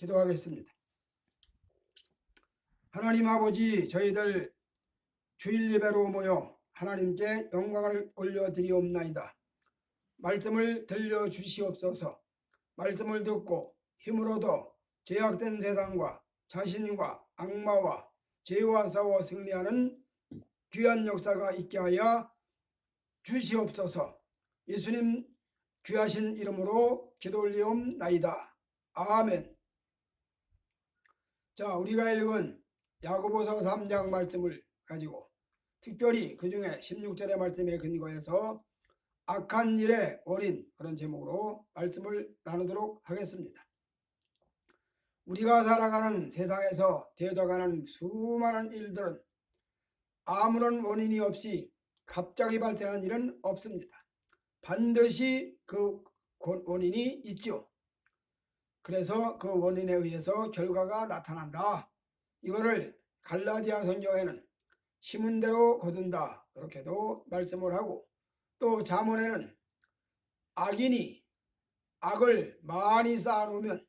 기도하겠습니다. 하나님 아버지, 저희들 주일 예배로 모여 하나님께 영광을 올려드리옵나이다. 말씀을 들려주시옵소서. 말씀을 듣고 힘을 얻어 죄악된 세상과 자신과 악마와 죄와 싸워 승리하는 귀한 역사가 있게 하여 주시옵소서. 예수님 귀하신 이름으로 기도 올리옵나이다. 아멘. 자, 우리가 읽은 야고보서 3장 말씀을 가지고 특별히 그 중에 16절의 말씀에 근거해서 악한 일의 원인, 그런 제목으로 말씀을 나누도록 하겠습니다. 우리가 살아가는 세상에서 되어가는 수많은 일들은 아무런 원인이 없이 갑자기 발생한 일은 없습니다. 반드시 그 원인이 있죠. 그래서 그 원인에 의해서 결과가 나타난다. 이거를 갈라디아 성경에는 심은 대로 거둔다, 그렇게도 말씀을 하고, 또 잠언에는 악인이 악을 많이 쌓아놓으면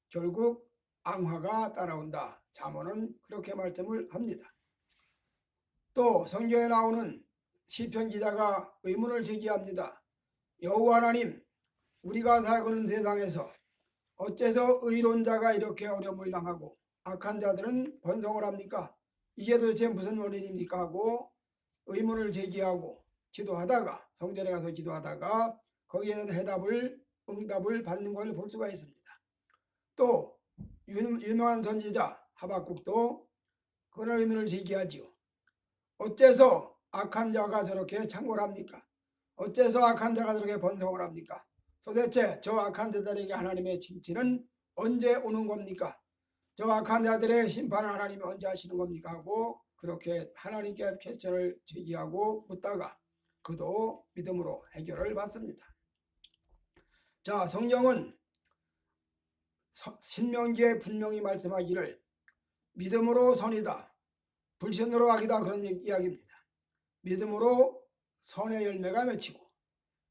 결국 앙화가 따라온다. 잠언은 그렇게 말씀을 합니다. 또 성경에 나오는 시편 기자가 의문을 제기합니다. 여호와 하나님, 우리가 살고 있는 세상에서 어째서 의로운 자가 이렇게 어려움을 당하고 악한 자들은 번성을 합니까? 이게 도대체 무슨 원인입니까? 하고 의문을 제기하고 기도하다가, 성전에 가서 기도하다가 거기에 대한 응답을 받는 것을 볼 수가 있습니다. 또 유명한 선지자 하박국도 그런 의문을 제기하지요. 어째서 악한 자가 저렇게 창궐 합니까? 어째서 악한 자가 저렇게 번성을 합니까? 도대체 저 악한 자들에게 하나님의 징치는 언제 오는 겁니까? 저 악한 자들의 심판을 하나님이 언제 하시는 겁니까? 하고 그렇게 하나님께 퀘스천을 제기하고 묻다가 그도 믿음으로 해결을 받습니다. 자, 성경은 신명기에 분명히 말씀하기를 믿음으로 선이다, 불신으로 악이다, 그런 이야기입니다. 믿음으로 선의 열매가 맺히고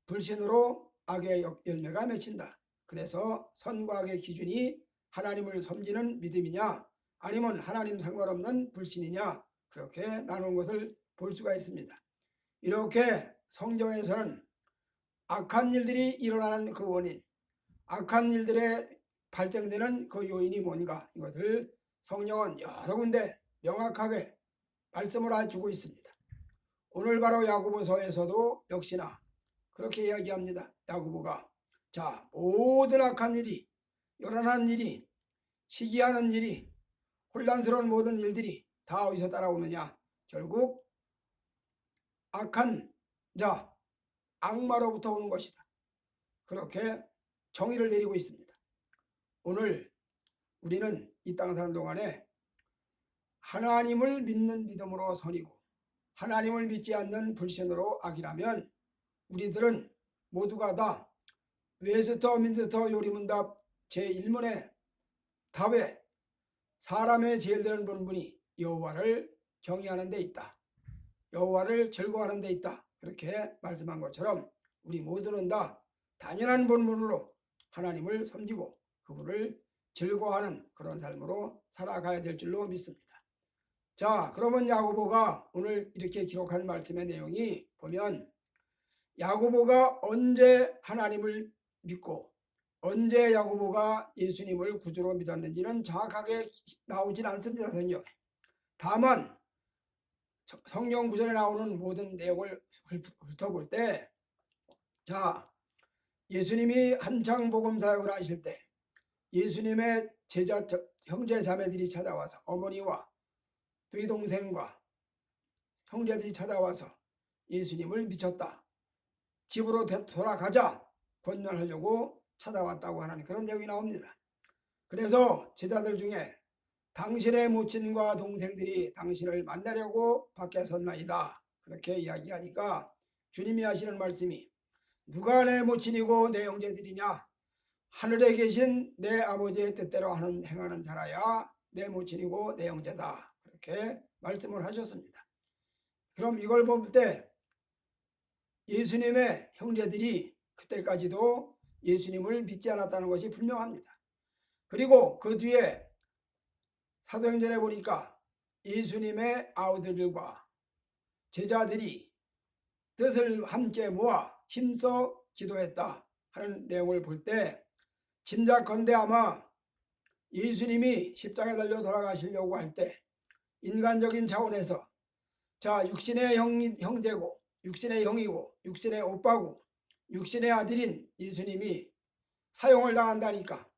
불신으로 악의 열매가 맺힌다. 그래서 선과 악의 기준이 하나님을 섬기는 믿음이냐 아니면 하나님 상관없는 불신이냐, 그렇게 나누는 것을 볼 수가 있습니다. 이렇게 성경에서는 악한 일들이 일어나는 그 원인, 악한 일들에 발생되는 그 요인이 뭔가, 이것을 성경은 여러 군데 명확하게 말씀을 해주고 있습니다. 오늘 바로 야고보서에서도 역시나 그렇게 이야기합니다. 야고보가 자, 모든 악한 일이, 요란한 일이, 시기하는 일이, 혼란스러운 모든 일들이 다 어디서 따라오느냐? 결국 악한 자, 악마로부터 오는 것이다. 그렇게 정의를 내리고 있습니다. 오늘 우리는 이 땅 사는 동안에 하나님을 믿는 믿음으로 선이고 하나님을 믿지 않는 불신으로 악이라면 우리들은 모두가 다 웨스터민스터 요리문답 제1문의 답에 사람의 제일 되는 본분이 여호와를 경외하는 데 있다, 여호와를 즐거워하는 데 있다, 그렇게 말씀한 것처럼 우리 모두는 다 당연한 본분으로 하나님을 섬기고 그분을 즐거워하는 그런 삶으로 살아가야 될 줄로 믿습니다. 자, 그러면 야고보가 오늘 이렇게 기록한 말씀의 내용이 보면 야고보가 언제 하나님을 믿고 언제 야고보가 예수님을 구주로 믿었는지는 정확하게 나오진 않습니다, 성경에. 다만 성경 구절에 나오는 모든 내용을 훑어볼 때, 자, 예수님이 한창 복음 사역을 하실 때 예수님의 제자 형제 자매들이 찾아와서, 어머니와 두 동생과 형제들이 찾아와서 예수님을 미쳤다, 집으로 돌아가자 권면하려고 찾아왔다고 하는 그런 내용이 나옵니다. 그래서 제자들 중에 당신의 모친과 동생들이 당신을 만나려고 밖에 섰나이다, 그렇게 이야기하니까 주님이 하시는 말씀이 누가 내 모친이고 내 형제들이냐? 하늘에 계신 내 아버지의 뜻대로 행하는 자라야 내 모친이고 내 형제다, 그렇게 말씀을 하셨습니다. 그럼 이걸 볼 때 예수님의 형제들이 그때까지도 예수님을 믿지 않았다는 것이 분명합니다. 그리고 그 뒤에 사도행전에 보니까 예수님의 아우들과 제자들이 뜻을 함께 모아 힘써 기도했다 하는 내용을 볼 때 짐작컨대 아마 예수님이 십자가에 달려 돌아가시려고 할 때 인간적인 차원에서 자, 육신의 형제고 육신의 형이고 육신의 오빠고 육신의 아들인 예수님이 사용을 당한다니까,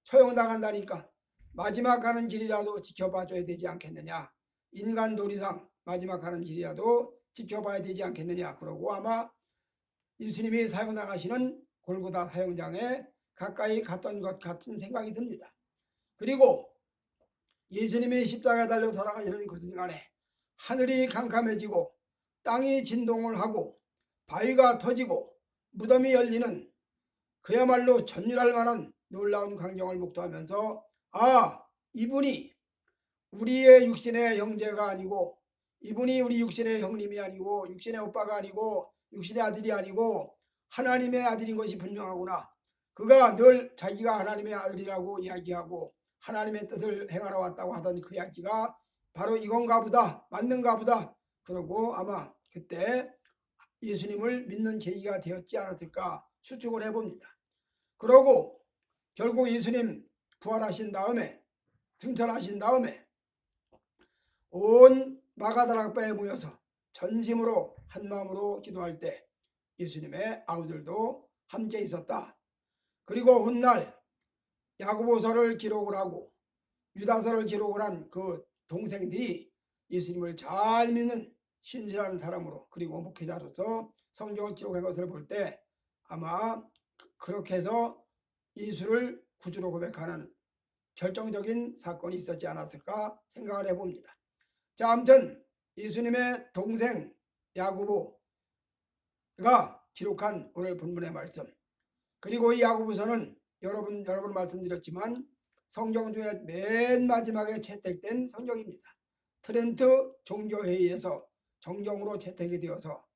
처형당한다니까 마지막 가는 길이라도 지켜봐줘야 되지 않겠느냐, 인간 도리상 마지막 가는 길이라도 지켜봐야 되지 않겠느냐, 그러고 아마 예수님이 사형당하시는 골고다 사형장에 가까이 갔던 것 같은 생각이 듭니다. 그리고 예수님이 십자가에 달려 돌아가시는 그 순간에 하늘이 캄캄해지고 땅이 진동을 하고 바위가 터지고 무덤이 열리는 그야말로 전율할 만한 놀라운 광경을 목도하면서 아, 이분이 우리의 육신의 형제가 아니고, 이분이 우리 육신의 형님이 아니고 육신의 오빠가 아니고 육신의 아들이 아니고 하나님의 아들인 것이 분명하구나. 그가 늘 자기가 하나님의 아들이라고 이야기하고 하나님의 뜻을 행하러 왔다고 하던 그 이야기가 바로 이건가 보다, 맞는가 보다. 그러고 아마 그때 예수님을 믿는 계기가 되었지 않았을까 추측을 해봅니다. 그러고 결국 예수님 부활하신 다음에, 승천하신 다음에 온 마가다락바에 모여서 전심으로 한마음으로 기도할 때 예수님의 아우들도 함께 있었다. 그리고 훗날 야고보서를 기록을 하고 유다서를 기록을 한 그 동생들이 예수님을 잘 믿는 신실한 사람으로 그리고 목회자로서 성경을 기록한 것을 볼 때 아마 그렇게 해서 예수를 구주로 고백하는 결정적인 사건이 있었지 않았을까 생각을 해봅니다. 자, 아무튼 예수님의 동생 야고보가 기록한 오늘 본문의 말씀, 그리고 이 야고보서는 여러분 말씀드렸지만 성경 중에 맨 마지막에 채택된 성경입니다. 트렌트 종교회의에서 정경으로 채택이 되어서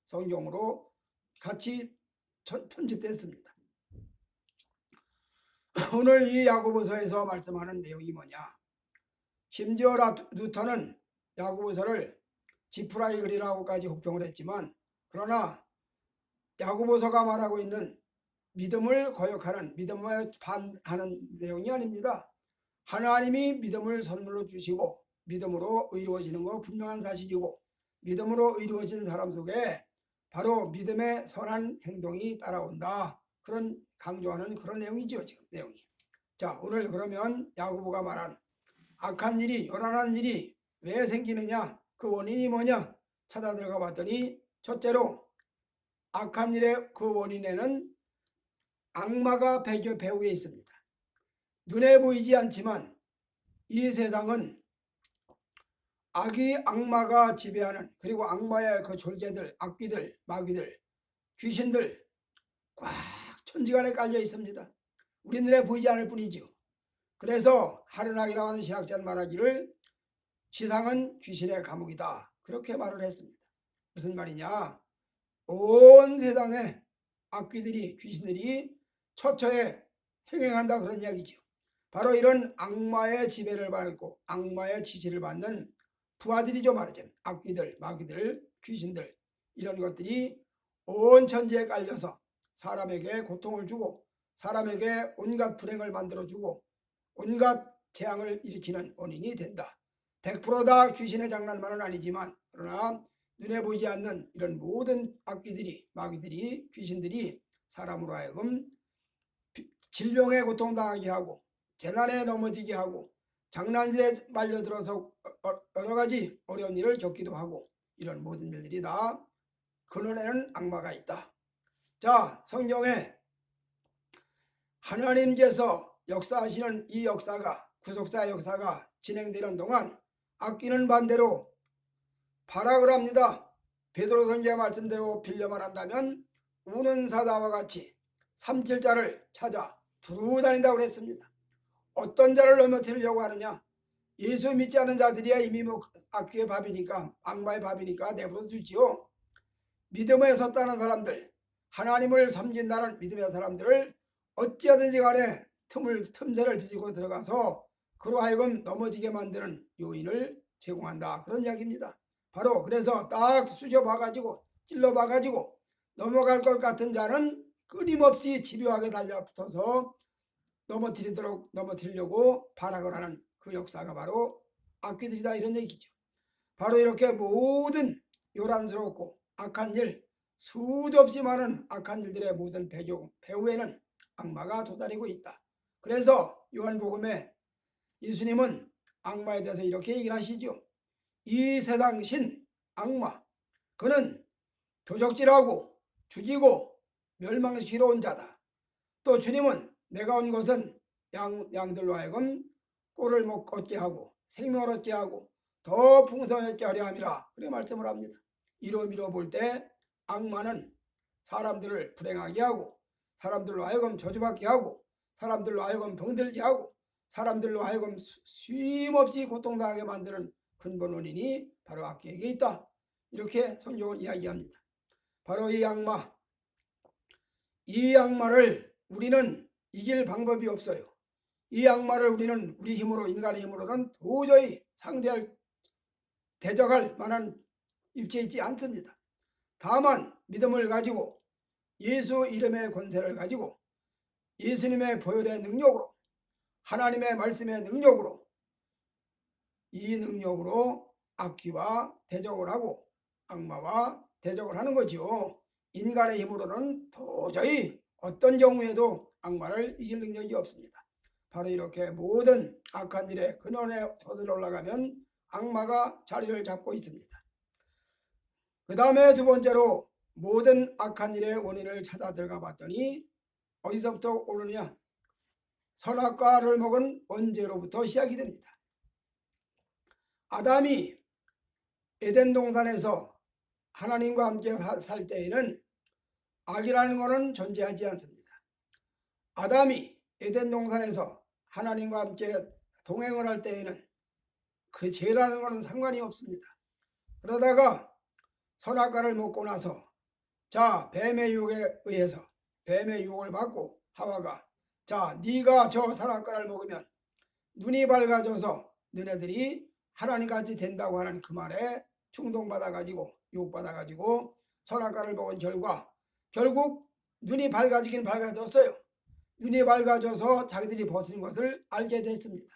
성경으로 같이 편집됐습니다. 오늘 이 야고보서에서 말씀하는 내용이 뭐냐, 심지어 루터는 야고보서를 지프라의 글이라고까지 혹평을 했지만, 그러나 야고보서가 말하고 있는 믿음을 거역하는, 믿음에 반하는 내용이 아닙니다. 하나님이 믿음을 선물로 주시고 믿음으로 의로워지는 거 분명한 사실이고, 믿음으로 의로워진 사람 속에 바로 믿음의 선한 행동이 따라온다, 그런 강조하는 그런 내용이죠. 지금 내용이. 자, 오늘 그러면 야고보가 말한 악한 일이, 요란한 일이 왜 생기느냐, 그 원인이 뭐냐 찾아 들어가 봤더니, 첫째로 악한 일의 그 원인에는 악마가 배후에 있습니다. 눈에 보이지 않지만 이 세상은 악마가 지배하는, 그리고 악마의 그 졸개들, 악귀들, 마귀들, 귀신들 꽉 천지간에 깔려 있습니다. 우리 눈에 보이지 않을 뿐이죠. 그래서 하르낙이라고 하는 신학자는 말하기를 지상은 귀신의 감옥이다, 그렇게 말을 했습니다. 무슨 말이냐, 온 세상에 악귀들이, 귀신들이 처처에 행행한다, 그런 이야기죠. 바로 이런 악마의 지배를 받고 악마의 지시를 받는 부하들이죠. 말하자면 악귀들, 마귀들, 귀신들, 이런 것들이 온 천지에 깔려서 사람에게 고통을 주고 사람에게 온갖 불행을 만들어주고 온갖 재앙을 일으키는 원인이 된다. 100%다 귀신의 장난만은 아니지만, 그러나 눈에 보이지 않는 이런 모든 악귀들이, 마귀들이, 귀신들이 사람으로 하여금 질병에 고통당하게 하고 재난에 넘어지게 하고 장난질에 말려들어서 여러 가지 어려운 일을 겪기도 하고, 이런 모든 일들이 다 근원에는 악마가 있다. 자, 성경에 하나님께서 역사하시는 이 역사가, 구속사의 역사가 진행되는 동안 악귀는 반대로 발악을 합니다. 베드로 선지자 말씀대로 빌려 말한다면 우는 사자와 같이 삼킬자를 찾아 두루 다닌다고 그랬습니다. 어떤 자를 넘어뜨리려고 하느냐, 예수 믿지 않은 자들이야 이미 악귀의 밥이니까, 악마의 밥이니까 내버려 두지요. 믿음에 섰다는 사람들, 하나님을 섬긴다는 믿음의 사람들을 어찌하든지 간에 틈새를 비집고 들어가서 그로 하여금 넘어지게 만드는 요인을 제공한다. 그런 이야기입니다. 바로 그래서 딱 쑤셔봐가지고 찔러봐가지고 넘어갈 것 같은 자는 끊임없이 집요하게 달려붙어서 넘어뜨리려고 발악을 하는 그 역사가 바로 악귀들이다, 이런 얘기죠. 바로 이렇게 모든 요란스럽고 악한 일, 수도 없이 많은 악한 일들의 모든 배후에는 악마가 도사리고 있다. 그래서 요한복음에 예수님은 악마에 대해서 이렇게 얘기를 하시죠. 이 세상 신 악마, 그는 도적질하고 죽이고 멸망시키러 온 자다. 또 주님은 내가 온 것은 양들로 하여금 꼴을 얻게 하고 생명을 얻게 하고 더 풍성하게 하려 함이라, 그렇게 말씀을 합니다. 이러미러 볼 때 악마는 사람들을 불행하게 하고 사람들로 하여금 저주받게 하고 사람들로 하여금 병들게 하고 사람들로 하여금 쉼없이 고통당하게 만드는 근본 원인이 바로 악귀에게 있다. 이렇게 성경은 이야기합니다. 바로 이 악마를 우리는 이길 방법이 없어요. 이 악마를 우리는 우리 힘으로, 인간의 힘으로는 도저히 대적할 만한 입지에 있지 않습니다. 다만 믿음을 가지고 예수 이름의 권세를 가지고 예수님의 보혈의 능력으로, 하나님의 말씀의 능력으로, 이 능력으로 악귀와 대적을 하고 악마와 대적을 하는 거지요. 인간의 힘으로는 도저히 어떤 경우에도 악마를 이길 능력이 없습니다. 바로 이렇게 모든 악한 일의 근원에 서슬러 올라가면 악마가 자리를 잡고 있습니다. 그 다음에 두 번째로 모든 악한 일의 원인을 찾아 들어가 봤더니 어디서부터 오르느냐? 선악과를 먹은 원죄로부터 시작이 됩니다. 아담이 에덴 동산에서 하나님과 함께 살 때에는 악이라는 것은 존재하지 않습니다. 아담이 에덴 동산에서 하나님과 함께 동행을 할 때에는 그 죄라는 것은 상관이 없습니다. 그러다가 선악과를 먹고 나서 뱀의 유혹에 의해서 뱀의 유혹을 받고 하와가 네가 저 선악과를 먹으면 눈이 밝아져서 너네들이 하나님같이 된다고 하는 그 말에 충동받아가지고 유혹받아가지고 선악과를 먹은 결국 눈이 밝아지긴 밝아졌어요. 눈이 밝아져서 자기들이 벗은 것을 알게 됐습니다.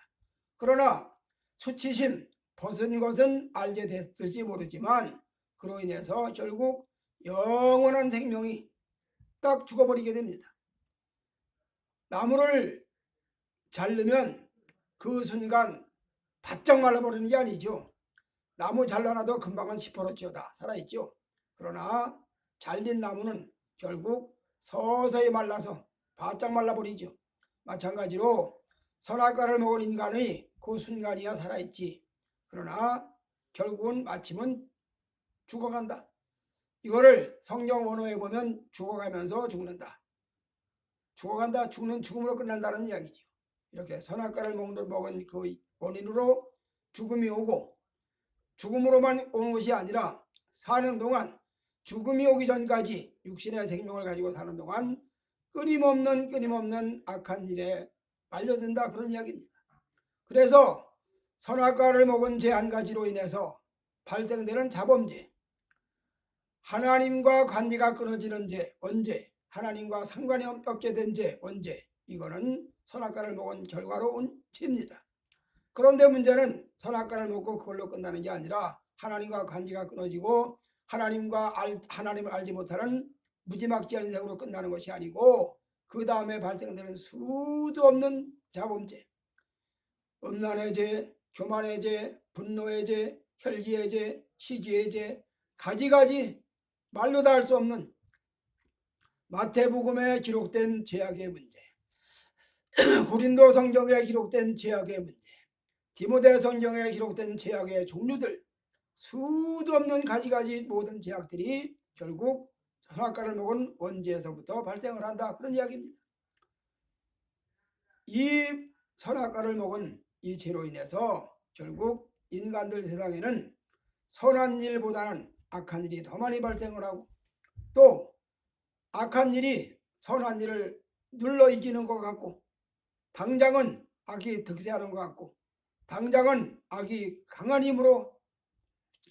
그러나 수치심, 벗은 것은 알게 됐을지 모르지만 그로 인해서 결국 영원한 생명이 딱 죽어버리게 됩니다. 나무를 자르면 그 순간 바짝 말라버리는 게 아니죠. 나무 잘라놔도 금방은 시퍼렇지어다 살아있죠. 그러나 잘린 나무는 결국 서서히 말라서 바짝 말라버리죠. 마찬가지로 선악과를 먹은 인간의 그 순간이야 살아있지. 그러나 결국은 마침은 죽어간다. 이거를 성경 원어에 보면 죽어가면서 죽는다. 죽어간다, 죽음으로 끝난다는 이야기죠. 이렇게 선악과를 먹은 그 원인으로 죽음이 오고 죽음으로만 오는 것이 아니라 사는 동안 죽음이 오기 전까지 육신의 생명을 가지고 사는 동안 끊임없는 악한 일에 말려든다, 그런 이야기입니다. 그래서 선악과를 먹은 죄 한 가지로 인해서 발생되는 자범죄, 하나님과 관계가 끊어지는 죄, 언제? 하나님과 상관이 없게 된 죄, 언제? 이거는 선악과를 먹은 결과로 온 죄입니다. 그런데 문제는 선악과를 먹고 그걸로 끝나는 게 아니라 하나님과 관계가 끊어지고 하나님을 알지 못하는 무지막지한 인생으로 끝나는 것이 아니고 그 다음에 발생되는 수도 없는 자범죄, 음란의 죄, 교만의 죄, 분노의 죄, 혈기의 죄, 시기의 죄, 가지가지 말로 다 할 수 없는 마태복음에 기록된 죄악의 문제, 고린도 성경에 기록된 죄악의 문제, 디모데 성경에 기록된 죄악의 종류들, 수도 없는 가지가지 모든 죄악들이 결국 선악과를 먹은 원죄에서부터 발생을 한다, 그런 이야기입니다. 이 선악과를 먹은 이 죄로 인해서 결국 인간들 세상에는 선한 일보다는 악한 일이 더 많이 발생을 하고 또 악한 일이 선한 일을 눌러 이기는 것 같고 당장은 악이 득세하는 것 같고 당장은 악이 강한 힘으로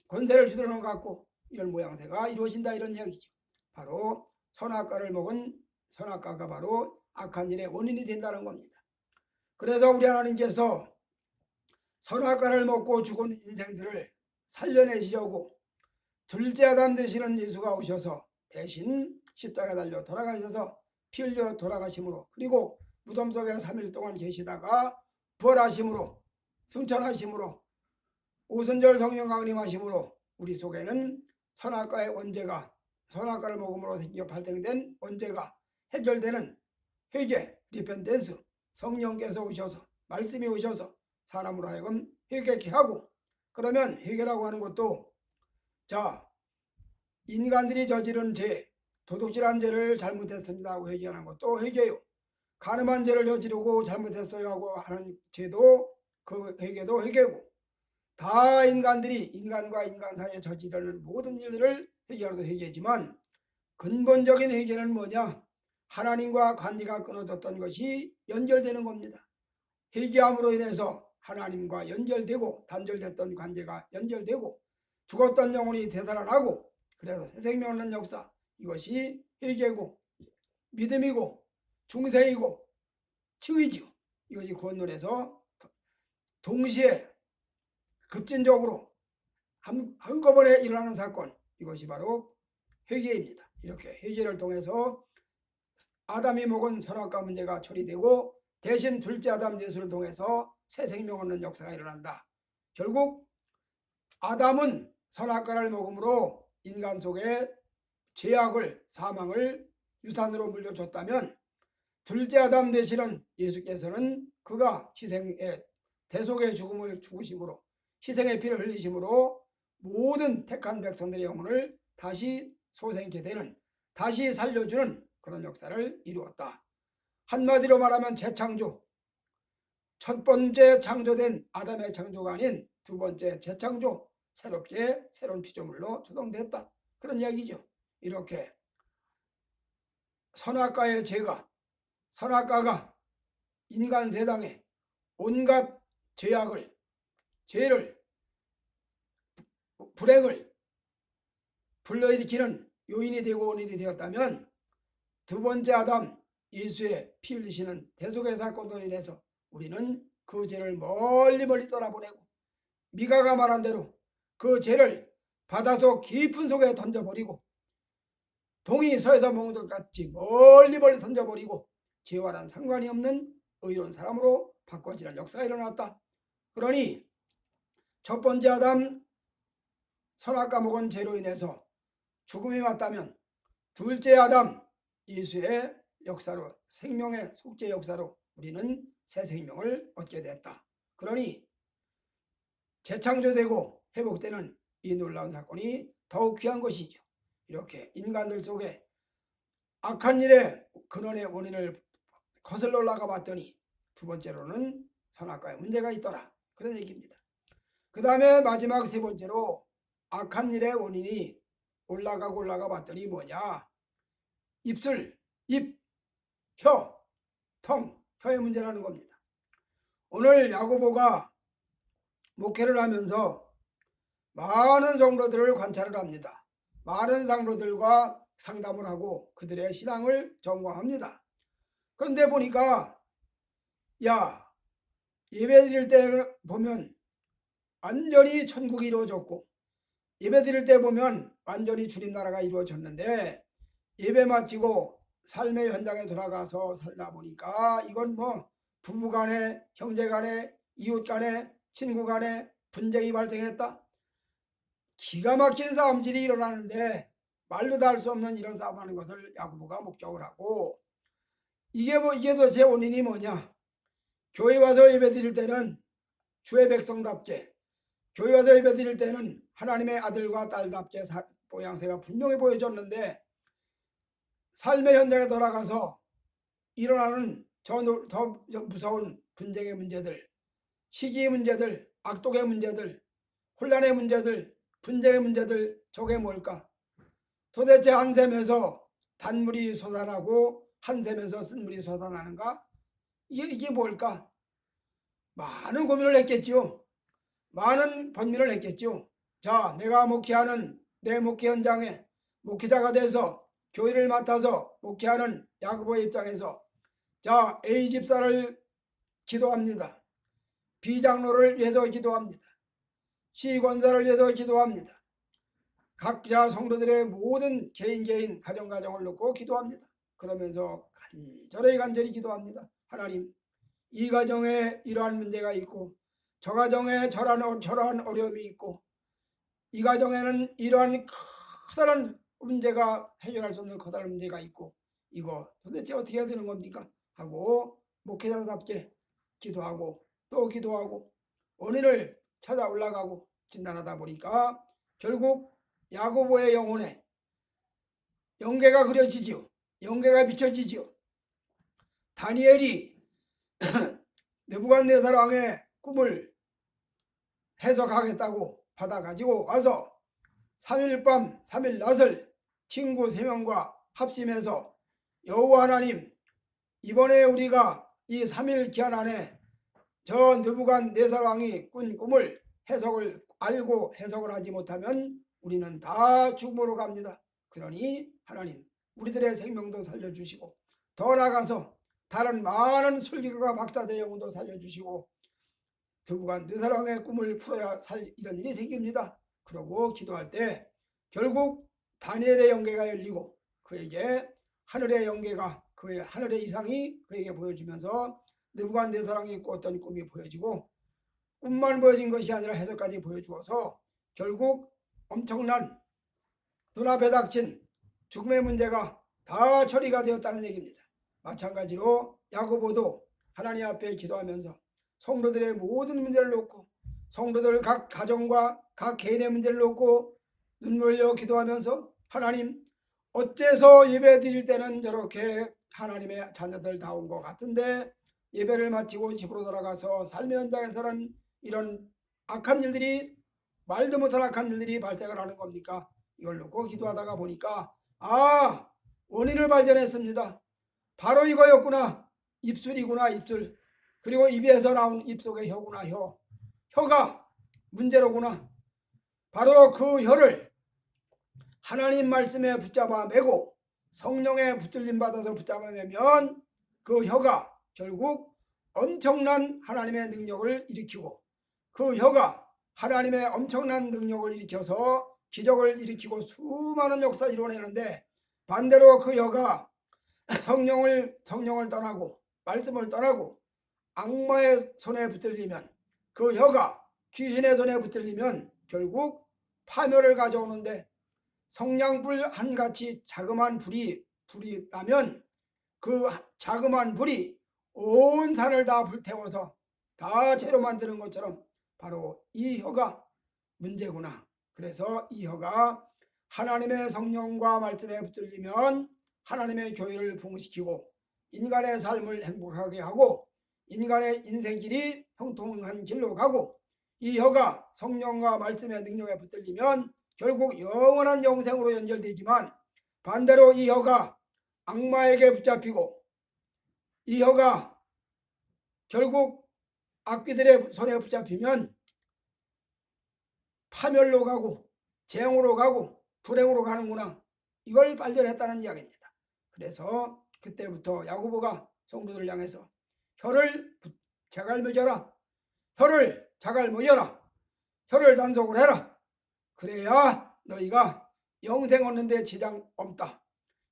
권세를 주도하는 것 같고 이런 모양새가 이루어진다 이런 이야기죠. 바로 선악과를 먹은 선악과가 바로 악한 일의 원인이 된다는 겁니다. 그래서 우리 하나님께서 선악과를 먹고 죽은 인생들을 살려내시려고 둘째 아담 되시는 예수가 오셔서 대신 십자가에 달려 돌아가셔서 피 흘려 돌아가심으로 그리고 무덤 속에 3일 동안 계시다가 부활하심으로 승천하심으로 오순절 성령 강림하심으로 우리 속에는 선악과의 원죄가 선악과를 먹음으로 생겨 발생된 원죄가 해결되는 회개, 리펜텐스 성령께서 오셔서 말씀이 오셔서 사람으로 하여금 회개케 하고 그러면 회개라고 하는 것도 자 인간들이 저지른 죄 도둑질한 죄를 잘못했습니다 하고 회개하는 것도 회개요. 간음한 죄를 저지르고 잘못했어요 하고 하는 죄도 그 회개도 회개고 다 인간들이 인간과 인간 사이에 저지르는 모든 일들을 회개하려도 회개지만 근본적인 회개는 뭐냐? 하나님과 관계가 끊어졌던 것이 연결되는 겁니다. 회개함으로 인해서 하나님과 연결되고 단절됐던 관계가 연결되고 죽었던 영혼이 되살아나고 그래서 새 생명 얻는 역사 이것이 회개고 믿음이고 중생이고 치유이지요. 이것이 구원론에서 동시에 급진적으로 한꺼번에 일어나는 사건 이것이 바로 회개입니다. 이렇게 회개를 통해서 아담이 먹은 선악과 문제가 처리되고 대신 둘째 아담 예수를 통해서 새 생명 얻는 역사가 일어난다. 결국 아담은 선악과를 먹음으로 인간 속에 죄악을 사망을 유산으로 물려줬다면 둘째 아담 되시는 예수께서는 그가 희생의 대속의 죽음을 죽으심으로 희생의 피를 흘리심으로 모든 택한 백성들의 영혼을 다시 소생케 되는 다시 살려주는 그런 역사를 이루었다. 한마디로 말하면 재창조 첫 번째 창조된 아담의 창조가 아닌 두 번째 재창조 새롭게 새로운 피조물로 조성됐다 그런 이야기죠. 이렇게 선악과의 죄가 선악과가 인간 세상에 온갖 죄악을 죄를 불행을 불러일으키는 요인이 되고 원인이 되었다면 두 번째 아담 예수의 피 흘리시는 대속의 사건으로 인해서 우리는 그 죄를 멀리 멀리 떠나보내고 미가가 말한 대로 그 죄를 바닷속 깊은 속에 던져버리고 동이 서에서 먹는 것 같이 멀리 멀리 던져버리고 죄와는 상관이 없는 의로운 사람으로 바꿔지는 역사가 일어났다. 그러니 첫 번째 아담 선악과 먹은 죄로 인해서 죽음이 왔다면 둘째 아담 예수의 역사로 생명의 속죄 역사로 우리는 새 생명을 얻게 됐다. 그러니 재창조되고 회복되는 이 놀라운 사건이 더욱 귀한 것이죠. 이렇게 인간들 속에 악한 일의 근원의 원인을 거슬러 올라가 봤더니 두 번째로는 선악과의 문제가 있더라. 그런 얘기입니다. 그 다음에 마지막 세 번째로 악한 일의 원인이 올라가 봤더니 뭐냐? 입술, 입, 혀, 통, 혀의 문제라는 겁니다. 오늘 야고보가 목회를 하면서 많은 성도들을 관찰을 합니다. 많은 성도들과 상담을 하고 그들의 신앙을 점검합니다. 그런데 보니까 야 예배 드릴 때 보면 완전히 천국이 이루어졌고 예배 드릴 때 보면 완전히 주님 나라가 이루어졌는데 예배 마치고 삶의 현장에 돌아가서 살다 보니까 이건 뭐 부부간에 형제간에 이웃간에 친구간에 분쟁이 발생했다. 기가 막힌 싸움질이 일어나는데 말로 다 할 수 없는 이런 싸움하는 것을 야고보가 목격을 하고 이게 도대체 원인이 뭐냐? 교회 와서 예배 드릴 때는 주의 백성답게 교회 와서 예배 드릴 때는 하나님의 아들과 딸답게 모양새가 분명히 보여졌는데 삶의 현장에 돌아가서 일어나는 더 무서운 분쟁의 문제들, 시기의 문제들, 악독의 문제들, 혼란의 문제들, 분쟁의 문제들 저게 뭘까? 도대체 한 샘에서 단물이 솟아나고 한 샘에서 쓴물이 솟아나는가? 이게 뭘까? 많은 고민을 했겠지요. 많은 번민을 했겠지요. 자, 내가 목회하는 내 목회 현장에 목회자가 돼서 교회를 맡아서 목회하는 야고보의 입장에서 자, A 집사를 기도합니다. B 장로를 위해서 기도합니다. C 권사를 위해서 기도합니다. 각자 성도들의 모든 개인 가정을 놓고 기도합니다. 그러면서 간절히 기도합니다. 하나님, 이 가정에 이러한 문제가 있고 저 가정에 저러한 어려움이 있고 이 가정에는 이러한 커다란 문제가 해결할 수 없는 커다란 문제가 있고 이거 도대체 어떻게 해야 되는 겁니까? 하고 목회자답게 기도하고 또 기도하고 원인을 찾아 올라가고 진단하다 보니까 결국 야고보의 영혼에 영계가 그려지지요. 영계가 비춰지지요. 다니엘이 느부갓네살 왕의 꿈을 해석하겠다고 받아가지고 와서 3일 밤 3일 낮을 친구 3명과 합심해서 여호와 하나님, 이번에 우리가 이 3일 기한 안에 저 느부갓네살 왕이 꾼 꿈을 알고 해석을 하지 못하면 우리는 다 죽음으로 갑니다. 그러니 하나님, 우리들의 생명도 살려주시고 더 나아가서 다른 많은 술기가 박사들의 영혼도 살려주시고 느부갓네살 왕의 꿈을 풀어야 이런 일이 생깁니다. 그러고 기도할 때 결국 다니엘의 영계가 열리고 그에게 하늘의 영계가 그의 하늘의 이상이 그에게 보여지면서 느부갓네살 왕이 꿨던 꿈이 보여지고 꿈만 보여진 것이 아니라 해석까지 보여주어서 결국 엄청난 눈앞에 닥친 죽음의 문제가 다 처리가 되었다는 얘기입니다. 마찬가지로 야고보도 하나님 앞에 기도하면서 성도들의 모든 문제를 놓고 성도들 각 가정과 각 개인의 문제를 놓고 눈물 흘려 기도하면서 하나님, 어째서 예배 드릴 때는 저렇게 하나님의 자녀들다운 것 같은데 예배를 마치고 집으로 돌아가서 삶의 현장에서는 이런 악한 일들이, 말도 못한 악한 일들이 발생을 하는 겁니까? 이걸 놓고 기도하다가 보니까 원인을 발견했습니다. 바로 이거였구나. 입술이구나, 입술. 그리고 입에서 나온 입속의 혀구나, 혀가 문제로구나. 바로 그 혀를 하나님 말씀에 붙잡아 매고 성령의 붙들림 받아서 붙잡아 매면 그 혀가 결국 엄청난 하나님의 능력을 일으키고 그 혀가 하나님의 엄청난 능력을 일으켜서 기적을 일으키고 수많은 역사를 이루어내는데, 반대로 그 혀가 성령을 떠나고 말씀을 떠나고 악마의 손에 붙들리면, 그 혀가 귀신의 손에 붙들리면 결국 파멸을 가져오는데, 성냥불 한같이 자그마한 불이 나면 그 자그마한 불이 온 산을 다 불태워서 다 재로 만드는 것처럼 바로 이 혀가 문제구나. 그래서 이 혀가 하나님의 성령과 말씀에 붙들리면 하나님의 교회를 부흥시키고 인간의 삶을 행복하게 하고 인간의 인생길이 형통한 길로 가고, 이 혀가 성령과 말씀의 능력에 붙들리면 결국 영원한 영생으로 연결되지만, 반대로 이 혀가 악마에게 붙잡히고 이 혀가 결국 악귀들의 손에 붙잡히면 파멸로 가고 재앙으로 가고 불행으로 가는구나. 이걸 발견했다는 이야기입니다. 그래서 그때부터 야고보가 성도들을 향해서 혀를 자갈무져라, 혀를 자갈무여라, 혀를 단속을 해라. 그래야 너희가 영생 얻는 데 지장 없다.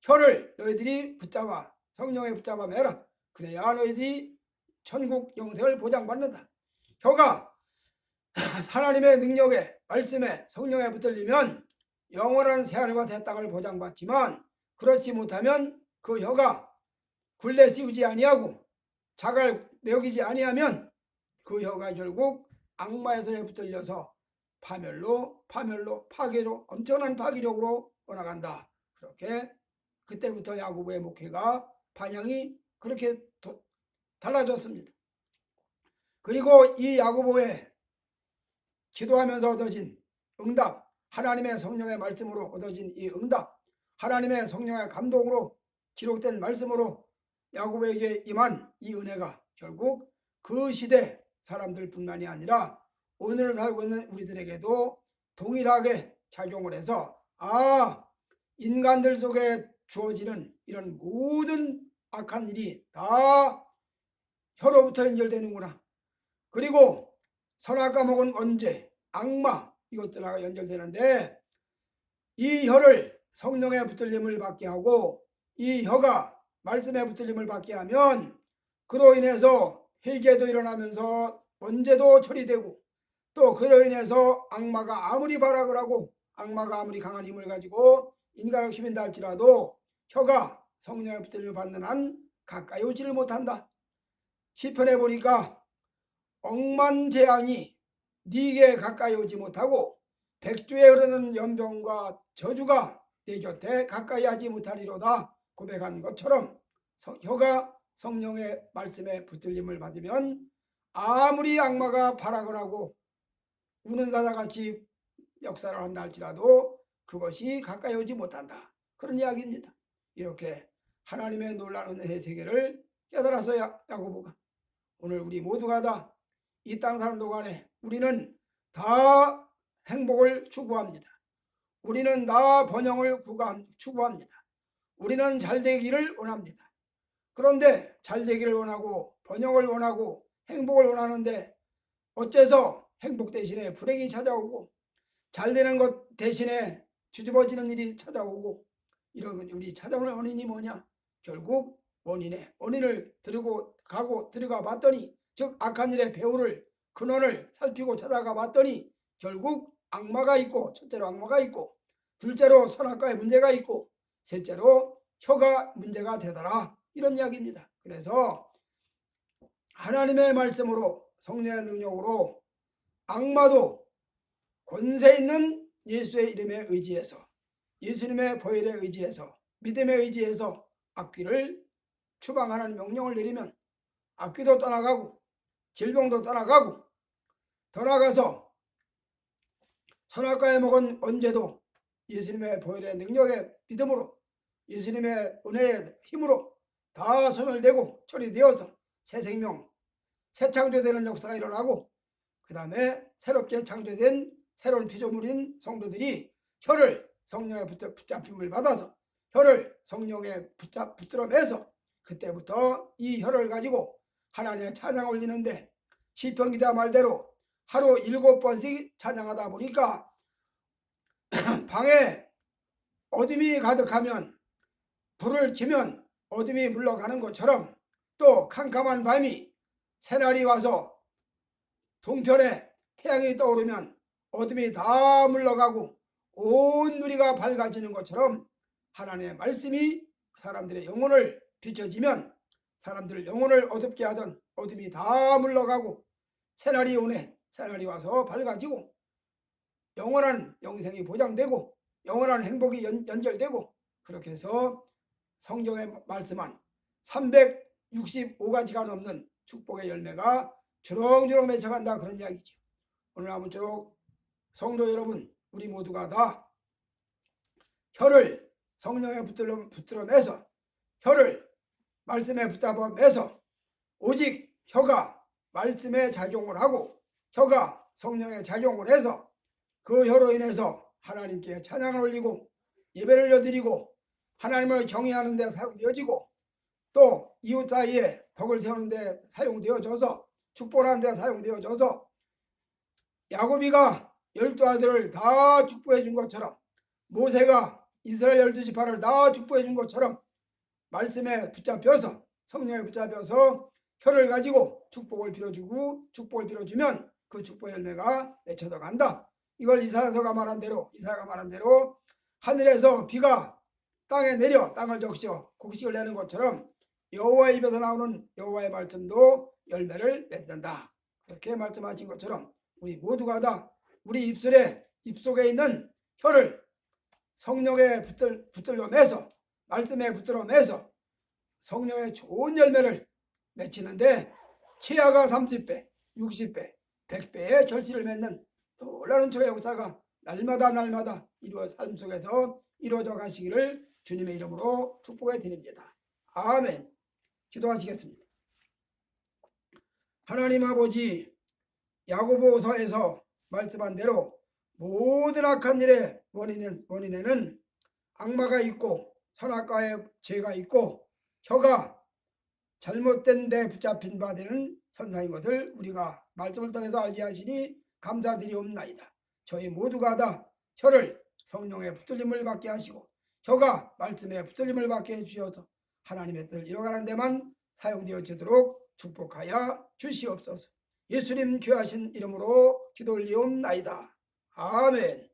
혀를 너희들이 붙잡아 성령에 붙잡아 매라. 그래야 너희들이 천국 영생을 보장받는다. 혀가 하나님의 능력에 말씀에 성령에 붙들리면 영원한 새하늘과 새 땅을 보장받지만, 그렇지 못하면 그 혀가 굴레 씌우지 아니하고 자갈 매기지 아니하면 그 혀가 결국 악마의 손에 붙들려서 파멸로 파괴로 엄청난 파괴력으로 올라간다. 그렇게 그때부터 야고보의 목회가 방향이 그렇게 달라졌습니다. 그리고 이 야고보의 기도하면서 얻어진 응답, 하나님의 성령의 말씀으로 얻어진 이 응답, 하나님의 성령의 감동으로 기록된 말씀으로 야고보에게 임한 이 은혜가 결국 그 시대 사람들뿐만이 아니라 오늘 살고 있는 우리들에게도 동일하게 작용을 해서 인간들 속에 주어지는 이런 모든 악한 일이 다 혀로부터 연결되는구나. 그리고 선악 과목은 언제, 악마 이것들하고 연결되는데 이 혀를 성령의 붙들림을 받게 하고 이 혀가 말씀의 붙들림을 받게 하면 그로 인해서 회개도 일어나면서 번제도 처리되고 또 그로 인해서 악마가 아무리 발악을 하고 악마가 아무리 강한 힘을 가지고 인간을 휘민다 할지라도 혀가 성령의 붙들림을 받는 한 가까이 오지를 못한다. 시편에 보니까 억만 재앙이 네게 가까이 오지 못하고 백주에 흐르는 연병과 저주가 내 곁에 가까이 하지 못하리로다 고백한 것처럼 혀가 성령의 말씀에 붙들림을 받으면 아무리 악마가 발악을 하고 우는 사자같이 역사를 한다 할지라도 그것이 가까이 오지 못한다. 그런 이야기입니다. 이렇게 하나님의 놀라운 은혜의 세계를 깨달아서 야고보가 오늘 우리 모두가 다 이 땅 사는 동안에 우리는 다 행복을 추구합니다. 우리는 다 번영을 추구합니다. 우리는 잘되기를 원합니다. 그런데 잘되기를 원하고 번영을 원하고 행복을 원하는데 어째서 행복 대신에 불행이 찾아오고 잘되는 것 대신에 뒤집어지는 일이 찾아오고 이런 우리 찾아오는 원인이 뭐냐? 결국 원인을 들어가 봤더니 즉 악한 일의 배후를 근원을 살피고 찾아가 봤더니 결국 악마가 있고 첫째로 악마가 있고 둘째로 선악과의 문제가 있고 셋째로 혀가 문제가 되더라 이런 이야기입니다. 그래서 하나님의 말씀으로 성령의 능력으로 악마도 권세 있는 예수의 이름에 의지해서 예수님의 보혈에 의지해서 믿음에 의지해서 악귀를 추방하는 명령을 내리면 악귀도 떠나가고 질병도 떠나가고 더 나아가서 선악과의 목은 언제도 예수님의 보혈의 능력의 믿음으로 예수님의 은혜의 힘으로 다 소멸되고 처리되어서 새 생명 새 창조되는 역사가 일어나고 그 다음에 새롭게 창조된 새로운 피조물인 성도들이 혀를 성령의 붙잡힘을 받아서 혀를 성령에 붙들어매서 그때부터 이 혀를 가지고 하나님의 찬양 올리는데 시편 기자 말대로 하루 7번씩 찬양하다 보니까 방에 어둠이 가득하면 불을 켜면 어둠이 물러가는 것처럼 또 캄캄한 밤이 새날이 와서 동편에 태양이 떠오르면 어둠이 다 물러가고 온 누리가 밝아지는 것처럼 하나님의 말씀이 사람들의 영혼을 비춰지면 사람들 영혼을 어둡게 하던 어둠이 다 물러가고 새날이 오네. 새날이 와서 밝아지고 영원한 영생이 보장되고 영원한 행복이 연결되고 그렇게 해서 성경에 말씀한 365가지가 넘는 축복의 열매가 주렁주렁 맺혀간다 그런 이야기죠. 오늘 아무쪼록 성도 여러분 우리 모두가 다 혀를 성령에 붙들어매서 혀를 말씀에 붙잡아매서 오직 혀가 말씀에 작용을 하고 혀가 성령에 작용을 해서 그 혀로 인해서 하나님께 찬양을 올리고 예배를 드리고 하나님을 경외하는 데 사용되어지고 또 이웃 사이에 덕을 세우는 데 사용되어져서 축복하는 데 사용되어져서 야곱이가 12아들을 다 축복해 준 것처럼 모세가 이스라엘 12지파를 다 축복해 준 것처럼 말씀에 붙잡혀서 성령에 붙잡혀서 혀를 가지고 축복을 빌어주고 축복을 빌어주면 그 축복의 열매가 맺혀져 간다. 이걸 이사야가 말한 대로 하늘에서 비가 땅에 내려 땅을 적셔 곡식을 내는 것처럼 여호와의 입에서 나오는 여호와의 말씀도 열매를 맺는다. 그렇게 말씀하신 것처럼 우리 모두가 다 우리 입속에 있는 혀를 성령에 붙들어매서 말씀에 붙들어매서 성령의 좋은 열매를 맺히는데 최하가 30배, 60배, 100배의 결실을 맺는 놀라운 저의 역사가 날마다 삶 속에서 이루어져 가시기를 주님의 이름으로 축복해 드립니다. 아멘. 기도하시겠습니다. 하나님 아버지 야고보서에서 말씀한 대로 모든 악한 일의 원인에는 악마가 있고 선악과의 죄가 있고 혀가 잘못된 데 붙잡힌 바 되는 선상인 것을 우리가 말씀을 통해서 알게 하시니 감사드리옵나이다. 저희 모두가 다 혀를 성령의 붙들림을 받게 하시고 혀가 말씀의 붙들림을 받게 해주셔서 하나님의 뜻을 이뤄가는 데만 사용되어지도록 축복하여 주시옵소서. 예수님 귀하신 이름으로 기도 올리옵나이다. 아멘.